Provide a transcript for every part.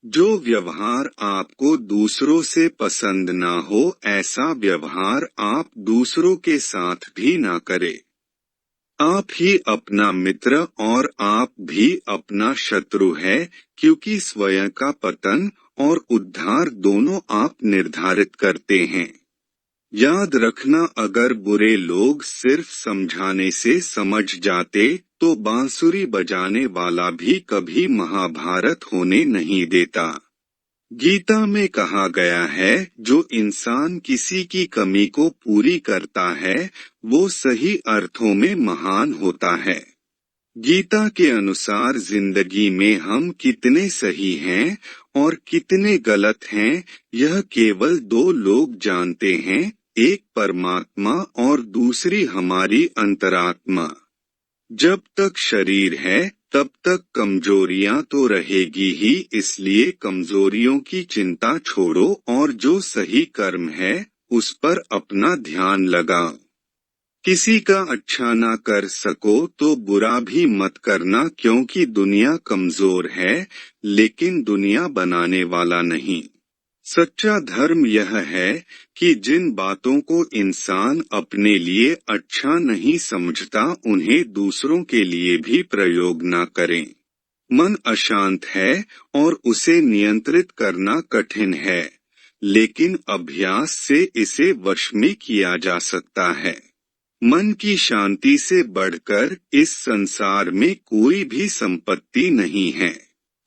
जो व्यवहार आपको दूसरों से पसंद ना हो, ऐसा व्यवहार आप दूसरों के साथ भी ना करें। आप ही अपना मित्र और आप भी अपना शत्रु है, क्योंकि स्वयं का पतन और उद्धार दोनों आप निर्धारित करते हैं। याद रखना, अगर बुरे लोग सिर्फ समझाने से समझ जाते तो बांसुरी बजाने वाला भी कभी महाभारत होने नहीं देता। गीता में कहा गया है, जो इंसान किसी की कमी को पूरी करता है वो सही अर्थों में महान होता है। गीता के अनुसार जिंदगी में हम कितने सही हैं और कितने गलत हैं, यह केवल दो लोग जानते हैं, एक परमात्मा और दूसरी हमारी अंतरात्मा। जब तक शरीर है तब तक कमजोरियां तो रहेगी ही, इसलिए कमजोरियों की चिंता छोड़ो और जो सही कर्म है उस पर अपना ध्यान लगाओ। किसी का अच्छा ना कर सको तो बुरा भी मत करना, क्योंकि दुनिया कमजोर है लेकिन दुनिया बनाने वाला नहीं। सच्चा धर्म यह है कि जिन बातों को इंसान अपने लिए अच्छा नहीं समझता उन्हें दूसरों के लिए भी प्रयोग न करें। मन अशांत है और उसे नियंत्रित करना कठिन है, लेकिन अभ्यास से इसे वश में किया जा सकता है। मन की शांति से बढ़कर इस संसार में कोई भी संपत्ति नहीं है।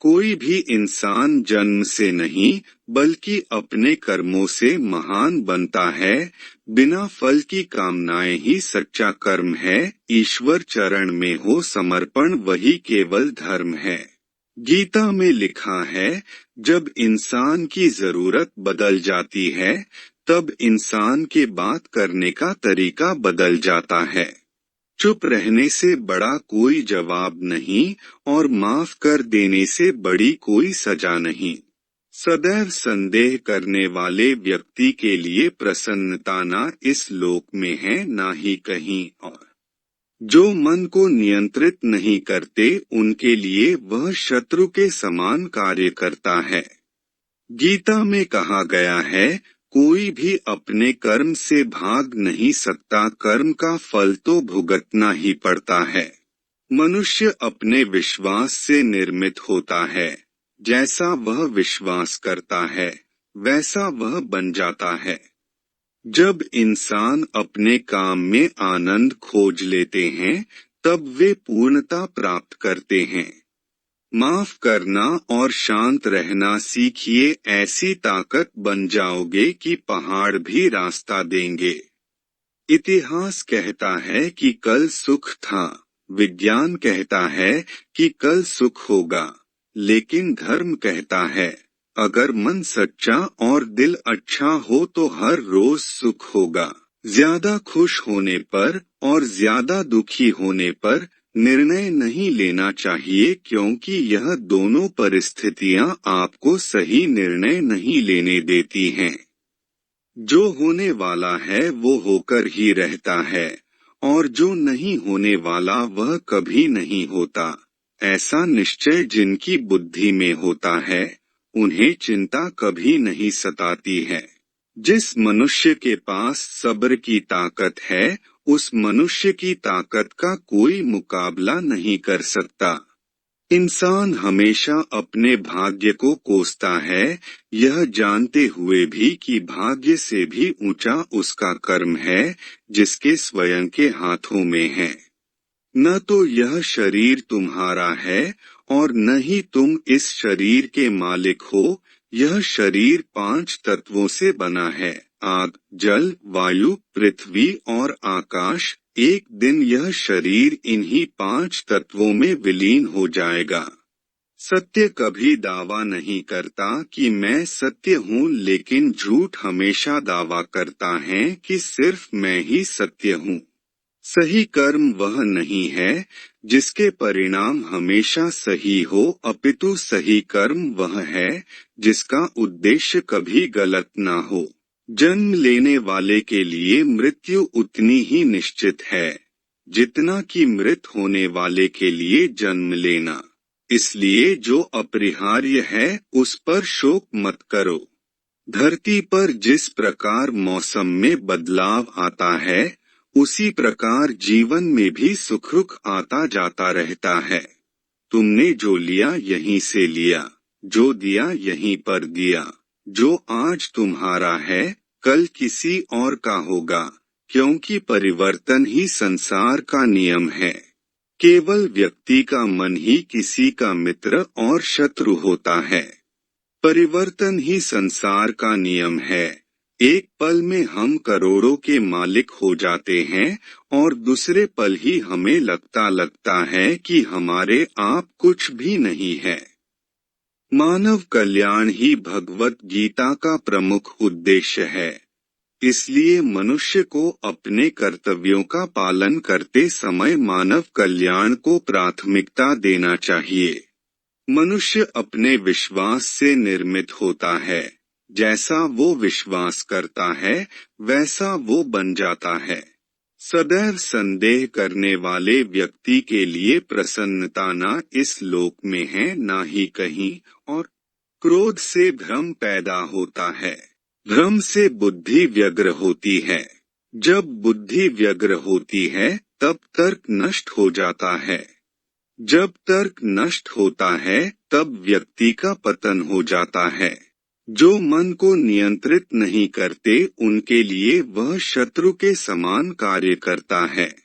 कोई भी इंसान जन्म से नहीं बल्कि अपने कर्मों से महान बनता है। बिना फल की कामनाएं ही सच्चा कर्म है। ईश्वर चरण में हो समर्पण वही केवल धर्म है। गीता में लिखा है, जब इंसान की जरूरत बदल जाती है तब इंसान के बात करने का तरीका बदल जाता है। चुप रहने से बड़ा कोई जवाब नहीं और माफ कर देने से बड़ी कोई सजा नहीं। सदैव संदेह करने वाले व्यक्ति के लिए प्रसन्नता न इस लोक में है ना ही कहीं और। जो मन को नियंत्रित नहीं करते उनके लिए वह शत्रु के समान कार्य करता है। गीता में कहा गया है, कोई भी अपने कर्म से भाग नहीं सकता, कर्म का फल तो भुगतना ही पड़ता है। मनुष्य अपने विश्वास से निर्मित होता है। जैसा वह विश्वास करता है वैसा वह बन जाता है। जब इंसान अपने काम में आनंद खोज लेते हैं तब वे पूर्णता प्राप्त करते हैं। माफ करना और शांत रहना सीखिए, ऐसी ताकत बन जाओगे कि पहाड़ भी रास्ता देंगे। इतिहास कहता है कि कल सुख था, विज्ञान कहता है कि कल सुख होगा, लेकिन धर्म कहता है अगर मन सच्चा और दिल अच्छा हो तो हर रोज सुख होगा। ज्यादा खुश होने पर और ज्यादा दुखी होने पर निर्णय नहीं लेना चाहिए, क्योंकि यह दोनों परिस्थितियां आपको सही निर्णय नहीं लेने देती हैं। जो होने वाला है वो होकर ही रहता है और जो नहीं होने वाला वह कभी नहीं होता। ऐसा निश्चय जिनकी बुद्धि में होता है उन्हें चिंता कभी नहीं सताती है। जिस मनुष्य के पास सब्र की ताकत है उस मनुष्य की ताकत का कोई मुकाबला नहीं कर सकता। इंसान हमेशा अपने भाग्य को कोसता है, यह जानते हुए भी कि भाग्य से भी ऊंचा उसका कर्म है जिसके स्वयं के हाथों में है। न तो यह शरीर तुम्हारा है और न ही तुम इस शरीर के मालिक हो। यह शरीर 5 तत्वों से बना है, आग, जल, वायु, पृथ्वी और आकाश। एक दिन यह शरीर इन्हीं 5 तत्वों में विलीन हो जाएगा। सत्य कभी दावा नहीं करता कि मैं सत्य हूँ, लेकिन झूठ हमेशा दावा करता है कि सिर्फ मैं ही सत्य हूँ। सही कर्म वह नहीं है जिसके परिणाम हमेशा सही हो, अपितु सही कर्म वह है जिसका उद्देश्य कभी गलत ना हो। जन्म लेने वाले के लिए मृत्यु उतनी ही निश्चित है जितना कि मृत होने वाले के लिए जन्म लेना। इसलिए जो अपरिहार्य है उस पर शोक मत करो। धरती पर जिस प्रकार मौसम में बदलाव आता है, उसी प्रकार जीवन में भी सुख दुख आता जाता रहता है। तुमने जो लिया यहीं से लिया, जो दिया यहीं पर दिया। जो आज तुम्हारा है, कल किसी और का होगा, क्योंकि परिवर्तन ही संसार का नियम है। केवल व्यक्ति का मन ही किसी का मित्र और शत्रु होता है। परिवर्तन ही संसार का नियम है। एक पल में हम करोड़ों के मालिक हो जाते हैं और दूसरे पल ही हमें लगता है कि हमारे आप कुछ भी नहीं है। मानव कल्याण ही भगवत गीता का प्रमुख उद्देश्य है। इसलिए मनुष्य को अपने कर्तव्यों का पालन करते समय मानव कल्याण को प्राथमिकता देना चाहिए। मनुष्य अपने विश्वास से निर्मित होता है। जैसा वो विश्वास करता है, वैसा वो बन जाता है। सदैव संदेह करने वाले व्यक्ति के लिए प्रसन्नता न इस लोक में है न ही कहीं और। क्रोध से भ्रम पैदा होता है। भ्रम से बुद्धि व्यग्र होती है। जब बुद्धि व्यग्र होती है, तब तर्क नष्ट हो जाता है। जब तर्क नष्ट होता है, तब व्यक्ति का पतन हो जाता है। जो मन को नियंत्रित नहीं करते, उनके लिए वह शत्रु के समान कार्य करता है।